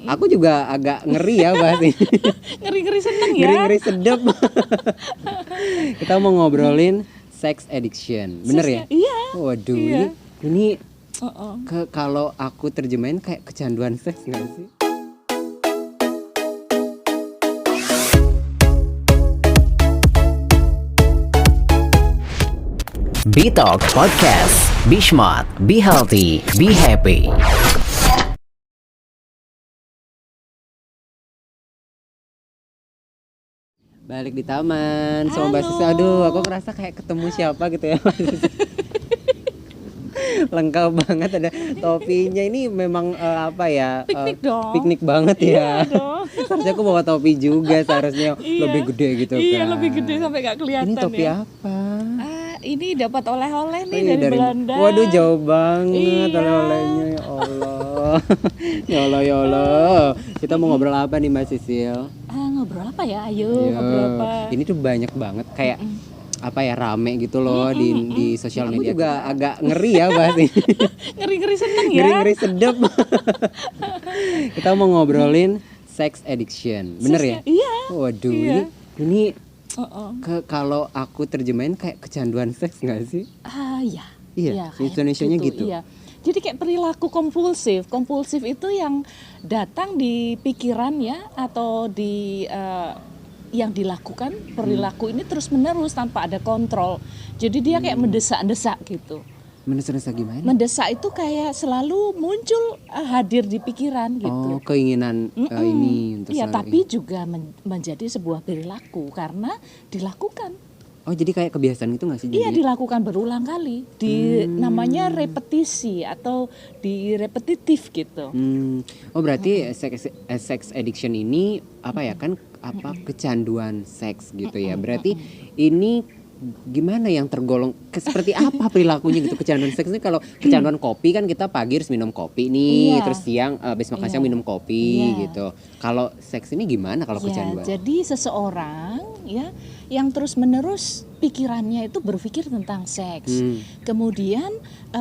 Aku juga agak ngeri ya bahas ini. Ngeri-ngeri seneng ya. Ngeri-ngeri sedep. Kita mau ngobrolin sex addiction, bener ya? Iya. Waduh, Iya. ini Uh-uh. kalau aku terjemahin kayak kecanduan seks nggak sih? Bitalk Podcast. Be smart, be healthy, be happy. Balik di taman sama Mbak Halo. Sisi. Aduh, aku ngerasa kayak ketemu siapa gitu ya. Lengkap banget, ada topinya. Ini memang apa ya? Piknik dong. Piknik banget ya. Iya dong. Seharusnya aku bawa topi juga, seharusnya Iya. lebih gede gitu kan. Iya, lebih gede sampai nggak kelihatan Ini topi ya. apa? Ini dapat oleh-oleh nih Oh iya, dari Belanda. Waduh, jauh banget Iya. oleh-olehnya, ya Allah. Ya Allah, ya Allah. Kita mau ngobrol apa nih Mbak Sisil? Ngobrol apa ya? Ayo, Ayo. ngobrol apa? Ini tuh banyak banget kayak apa ya, rame gitu loh di sosial media. Aku juga agak ngeri ya bahas ini. Ngeri-ngeri seneng ya. Ngeri-ngeri sedep. Kita mau ngobrolin sex addiction, bener ya? Iya. Waduh, Iya. ini Uh-uh. kalau aku terjemahin kayak kecanduan seks nggak sih? Iya. Iya, kayak Indonesianya gitu. Iya. Jadi kayak perilaku kompulsif. Kompulsif itu yang datang di pikiran ya, atau di yang dilakukan perilaku ini terus-menerus tanpa ada kontrol. Jadi dia kayak mendesak-desak gitu. Mendesak gimana? Mendesak itu kayak selalu muncul hadir di pikiran gitu. Oh, keinginan ini untuk Iya, selalu tapi juga menjadi sebuah perilaku karena dilakukan. Oh, jadi kayak kebiasaan itu nggak sih? Iya, jadinya? dilakukan berulang kali. Namanya repetisi atau di repetitif gitu. Oh, berarti sex addiction ini apa ya, kan apa, kecanduan seks gitu ya. Berarti ini gimana yang tergolong seperti apa perilakunya gitu? Kecanduan seks ini, kalau kecanduan kopi kan kita pagi harus minum kopi nih, Iya. terus siang habis makan Iya. siang minum kopi Iya. gitu. Kalau seks ini gimana kalau Ya, kecanduan? jadi seseorang ya yang terus-menerus pikirannya itu berpikir tentang seks. Kemudian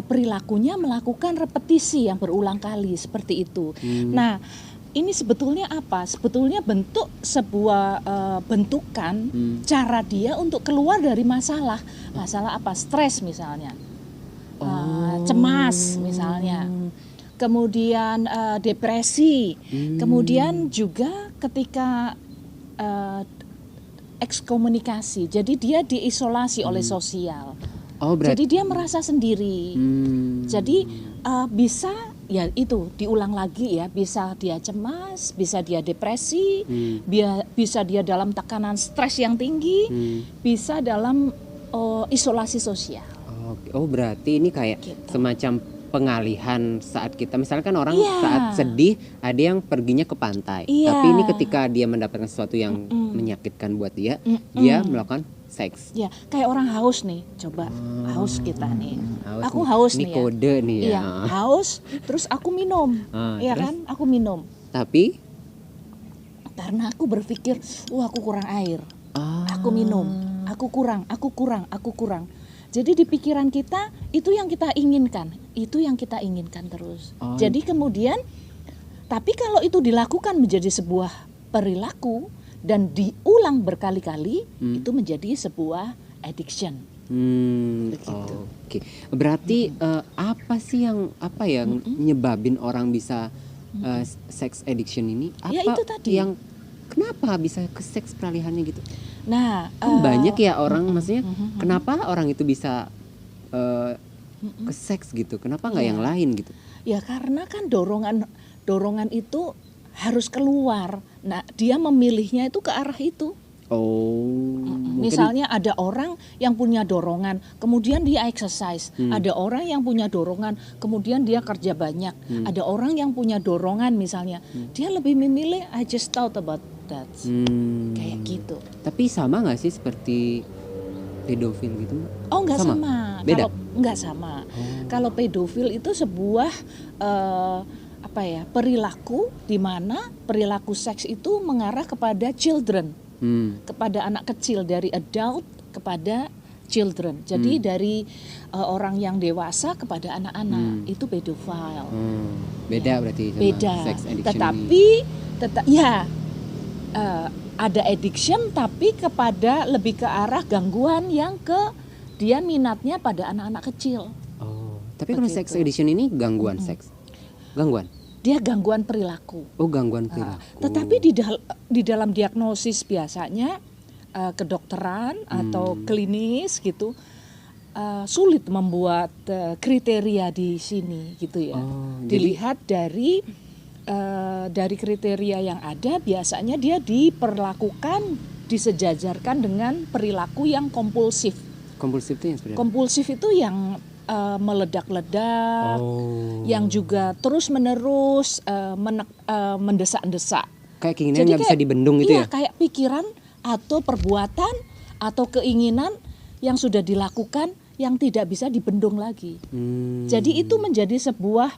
perilakunya melakukan repetisi yang berulang kali seperti itu. Nah, ini sebetulnya apa? Sebetulnya bentuk sebuah bentukan cara dia untuk keluar dari masalah. Masalah apa? Stres misalnya. Cemas misalnya. Kemudian depresi. Kemudian juga ketika ekskomunikasi. Jadi dia diisolasi oleh sosial. Oh, berarti Jadi dia merasa sendiri. Jadi bisa ya itu diulang lagi ya, bisa dia cemas, bisa dia depresi, bisa dia dalam tekanan stres yang tinggi, bisa dalam isolasi sosial. Oh, berarti ini kayak Gitu. semacam pengalihan saat kita, misalnya kan orang Iya. saat sedih ada yang perginya ke pantai. Iya. Tapi ini ketika dia mendapatkan sesuatu yang menyakitkan buat dia, dia melakukan seks. Ya, kayak orang haus nih, coba haus kita nih. Aku nih. haus Ini nih ya. kode nih ya. Iya, haus, terus aku minum, ya Terus? kan? Aku minum. Tapi Karena aku berpikir, aku kurang air. ah, Aku minum, aku kurang. Jadi di pikiran kita itu yang kita inginkan, terus. Oh. Jadi kemudian, tapi kalau itu dilakukan menjadi sebuah perilaku dan diulang berkali-kali, itu menjadi sebuah addiction. Begitu. Oke. Berarti apa sih yang nyebabin orang bisa sex addiction ini? Apa Ya, itu tadi. yang kenapa bisa ke seks peralihannya gitu? Nah, Kan banyak ya orang, maksudnya kenapa orang itu bisa ke seks gitu? Kenapa nggak yang lain gitu? ya karena kan dorongan itu harus keluar. Nah, dia memilihnya itu ke arah itu. Oh, mungkin Misalnya ada orang yang punya dorongan, kemudian dia exercise. Ada orang yang punya dorongan, kemudian dia kerja banyak. Ada orang yang punya dorongan misalnya, dia lebih memilih I just thought about that. Kayak gitu. Tapi sama nggak sih seperti pedofil gitu? Oh, enggak Sama? sama. Beda? Enggak sama. Kalau pedofil itu sebuah perilaku di mana perilaku seks itu mengarah kepada children. Kepada anak kecil, dari adult kepada children. Jadi dari orang yang dewasa kepada anak-anak itu pedofile. Beda berarti sama Beda. sex addiction Tetapi ada addiction tapi kepada lebih ke arah gangguan yang dia minatnya pada anak-anak kecil. Oh, tapi kalau sex Begitu. addiction ini gangguan seks, gangguan. Dia gangguan perilaku. Oh, gangguan perilaku. Tetapi di dalam diagnosis biasanya kedokteran atau klinis gitu sulit membuat kriteria di sini gitu ya. Oh, Dilihat dari kriteria yang ada, biasanya dia diperlakukan disejajarkan dengan perilaku yang kompulsif. Kompulsif itu yang sebenarnya. Kompulsif itu yang meledak-ledak, yang juga terus-menerus mendesak-desak. Kayak keinginan Jadi nggak bisa dibendung gitu iya, ya? kayak pikiran atau perbuatan atau keinginan yang sudah dilakukan yang tidak bisa dibendung lagi. Jadi itu menjadi sebuah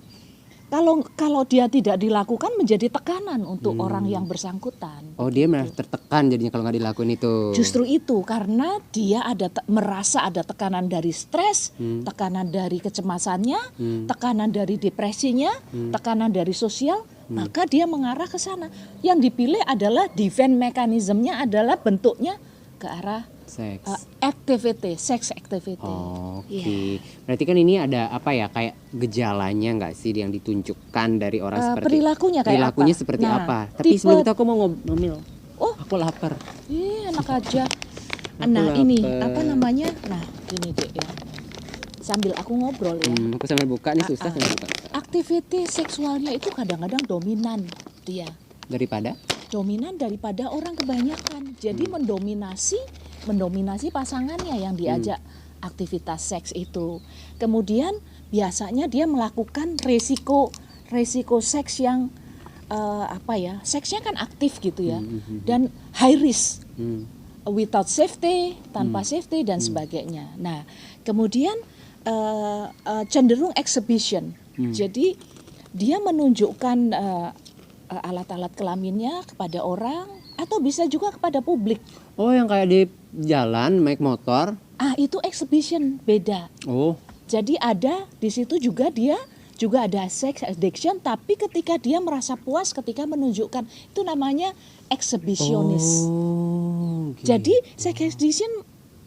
kalau dia tidak dilakukan menjadi tekanan untuk orang yang bersangkutan. Oh, dia malah tertekan jadinya kalau nggak dilakuin itu. Justru itu karena dia merasa ada tekanan dari stres, tekanan dari kecemasannya, tekanan dari depresinya, tekanan dari sosial, maka dia mengarah ke sana. Yang dipilih adalah defense mechanism-nya adalah bentuknya ke arah Seks. activity, sex activity. Oke. Iya. Berarti kan ini ada apa ya, kayak gejalanya nggak sih yang ditunjukkan dari orang seperti Perilakunya kayak perilakunya apa? seperti Nah, apa? Tapi sebelum itu aku mau ngomil. Oh, Aku lapar. enak aja. Aku Nah ini lapar. apa namanya? Nah gini deh ya. Sambil aku ngobrol ya. Aku sambil buka nih susah sambil buka. Aktiviti seksualnya itu kadang-kadang dominan dia. Daripada Orang kebanyakan. Jadi mendominasi pasangannya yang diajak aktivitas seks itu. Kemudian biasanya dia melakukan resiko seks yang seksnya kan aktif gitu ya. Dan high risk. Without safety, tanpa safety dan sebagainya. Nah, kemudian cenderung exhibition. Jadi dia menunjukkan alat-alat kelaminnya kepada orang atau bisa juga kepada publik. Oh, yang kayak di jalan naik motor. Itu exhibition beda. Oh. Jadi ada di situ juga ada sex addiction, tapi ketika dia merasa puas ketika menunjukkan, itu namanya exhibitionist. Oh, gitu. Jadi sex addiction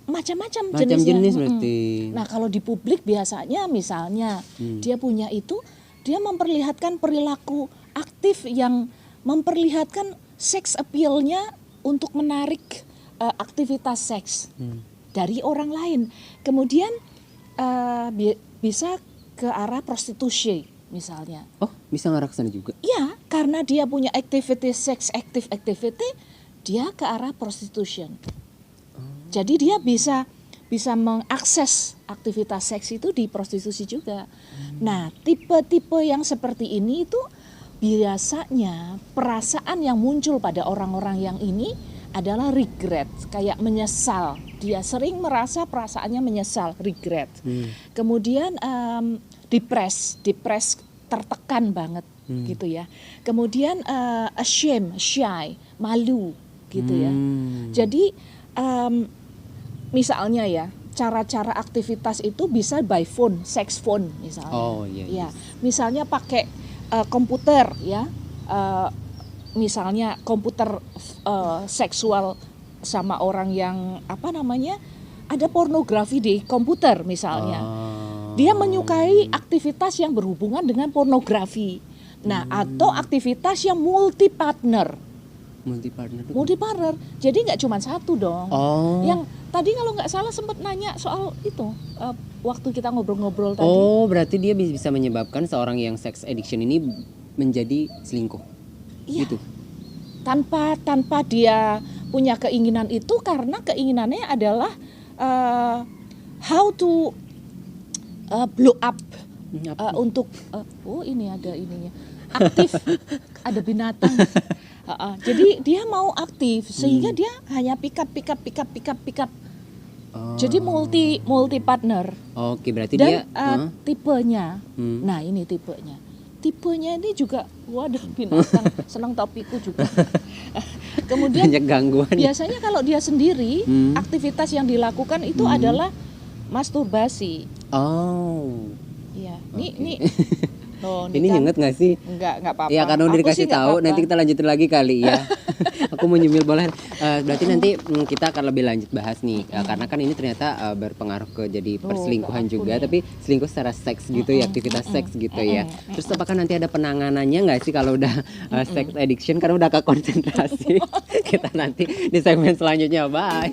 macam-macam Macam jenisnya. jenis berarti. Nah kalau di publik biasanya misalnya dia punya itu, dia memperlihatkan perilaku aktif yang memperlihatkan sex appeal-nya untuk menarik aktivitas seks dari orang lain. Kemudian bisa ke arah prostitusi misalnya. Oh, bisa ngarah ke sana juga. Ya, karena dia punya activity sex activity, dia ke arah prostitution. Jadi dia bisa mengakses aktivitas seks itu di prostitusi juga. Nah, tipe-tipe yang seperti ini itu biasanya perasaan yang muncul pada orang-orang yang ini adalah regret, kayak menyesal. Dia sering merasa perasaannya menyesal, regret. Kemudian depres, tertekan banget gitu ya. Kemudian ashamed, shy, malu gitu ya. Jadi misalnya ya, cara-cara aktivitas itu bisa by phone, sex phone misalnya. Oh iya. Ya, misalnya pakai komputer ya, misalnya komputer seksual sama orang yang ada pornografi di komputer misalnya. Dia menyukai aktivitas yang berhubungan dengan pornografi. Nah, atau aktivitas yang multi partner. Multi partner. Jadi nggak cuma satu dong. Oh. Yang tadi kalau nggak salah sempat nanya soal itu waktu kita ngobrol-ngobrol tadi. Oh, berarti dia bisa menyebabkan seorang yang sex addiction ini menjadi selingkuh. Iya. Gitu. Tanpa dia punya keinginan itu, karena keinginannya adalah how to blow up untuk ini ada ininya aktif, ada binatang. Jadi dia mau aktif sehingga dia hanya pick up. Jadi multi partner. Oke, berarti Dan dia tipenya. Nah, ini tipenya. Tipenya ini juga waduh binatang senang topiku juga. Kemudian banyak gangguan. biasanya kalau dia sendiri, aktivitas yang dilakukan itu adalah masturbasi. Oh. Iya, ini loh, Ini kan nyenget nggak sih? enggak apa-apa. Ya karena udah Aku dikasih sih nggak tahu, apa-apa. nanti kita lanjutin lagi kali ya. Aku mau nyemil bola. Berarti nanti kita akan lebih lanjut bahas nih, karena kan ini ternyata berpengaruh ke jadi perselingkuhan ampun juga, ya. tapi selingkuh secara seks gitu ya, aktivitas seks gitu ya. Terus apakah nanti ada penanganannya nggak sih kalau udah sex addiction karena udah ke konsentrasi? Kita nanti di segmen selanjutnya, bye.